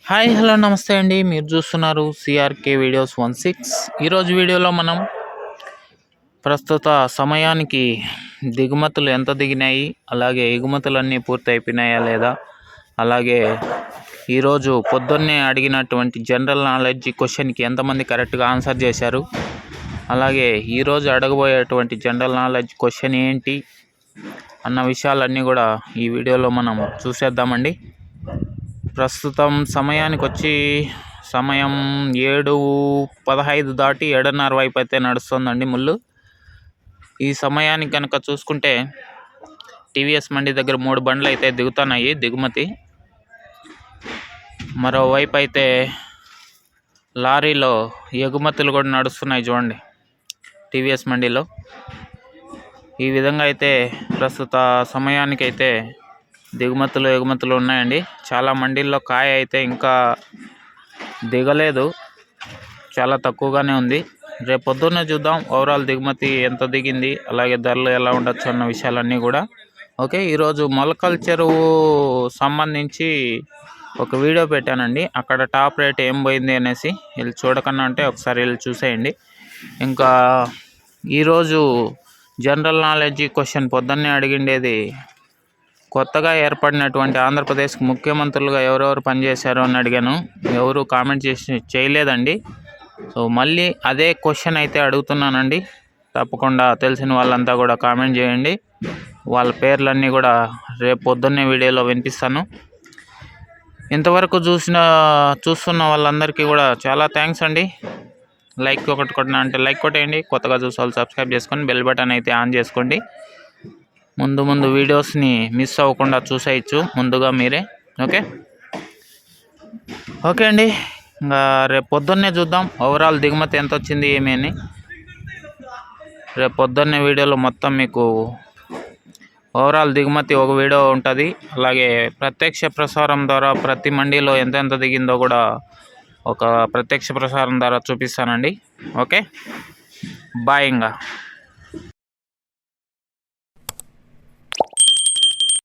Hi hello నమస్తే అండి. మీరు చూస్తున్నారు సిఆర్కే వీడియోస్ 16. ఈరోజు వీడియోలో మనం ప్రస్తుత సమయానికి దిగుమతులు ఎంత దిగినాయి, అలాగే ఎగుమతులన్నీ పూర్తి అయిపోయినాయా లేదా, అలాగే ఈరోజు పొద్దున్నే అడిగినటువంటి జనరల్ నాలెడ్జ్ క్వశ్చన్కి ఎంతమంది కరెక్ట్గా ఆన్సర్ చేశారు, అలాగే ఈరోజు అడగబోయేటువంటి జనరల్ నాలెడ్జ్ క్వశ్చన్ ఏంటి అన్న విషయాలన్నీ కూడా ఈ వీడియోలో మనం చూసేద్దామండి. ప్రస్తుతం సమయానికి వచ్చి సమయం 7:15 దాటి 7:30 వైపు అయితే నడుస్తుందండి ముళ్ళు. ఈ సమయానికి కనుక చూసుకుంటే టీవీఎస్ మండి దగ్గర 3 బండ్లు అయితే దిగుతున్నాయి దిగుమతి. మరోవైపు అయితే లారీలో ఎగుమతులు కూడా నడుస్తున్నాయి చూడండి టీవీఎస్ మండిలో. ఈ విధంగా అయితే ప్రస్తుత సమయానికైతే ఎగుమతులు ఉన్నాయండి. చాలా మండీల్లో కాయ అయితే ఇంకా దిగలేదు, చాలా తక్కువగానే ఉంది. రేపు పొద్దున్నే చూద్దాం ఓవరాల్ దిగుమతి ఎంత దిగింది, అలాగే ధరలు ఎలా ఉండొచ్చు అన్న విషయాలన్నీ కూడా. ఓకే, ఈరోజు మొలకల చెరువు సంబంధించి ఒక వీడియో పెట్టానండి. అక్కడ టాప్ రేట్ ఏం పోయింది అనేసి వీళ్ళు చూడకన్నా అంటే ఒకసారి వీళ్ళు చూసేయండి. ఇంకా ఈరోజు జనరల్ నాలెడ్జ్ క్వశ్చన్ పొద్దున్నే అడిగిండేది, కొత్తగా ఏర్పడినటువంటి ఆంధ్రప్రదేశ్కి ముఖ్యమంత్రులుగా ఎవరెవరు పనిచేశారు అని అడిగాను. ఎవరు కామెంట్ చేయలేదండి. సో మళ్ళీ అదే క్వశ్చన్ అయితే అడుగుతున్నానండి. తప్పకుండా తెలిసిన వాళ్ళంతా కూడా కామెంట్ చేయండి. వాళ్ళ పేర్లన్నీ కూడా రేపు పొద్దున్నే వీడియోలో వినిపిస్తాను. ఇంతవరకు చూస్తున్న వాళ్ళందరికీ కూడా చాలా థ్యాంక్స్ అండి. లైక్ ఒకటి కొట్టినా అంటే లైక్ కొట్టేయండి. కొత్తగా చూసే వాళ్ళు సబ్స్క్రైబ్ చేసుకొని బెల్ బటన్ అయితే ఆన్ చేసుకోండి. ముందు వీడియోస్ని మిస్ అవ్వకుండా చూసేయచ్చు ముందుగా మీరే. ఓకే అండి, ఇంకా రేపు పొద్దున్నే చూద్దాం ఓవరాల్ దిగుమతి ఎంత వచ్చింది ఏమి అని. రేపు పొద్దున్నే వీడియోలో మొత్తం మీకు ఓవరాల్ దిగుమతి ఒక వీడియో ఉంటుంది. అలాగే ప్రత్యక్ష ప్రసారం ద్వారా ప్రతి మండీలో ఎంత దిగిందో కూడా ఒక ప్రత్యక్ష ప్రసారం ద్వారా చూపిస్తానండి. Okay, bye. ఇంకా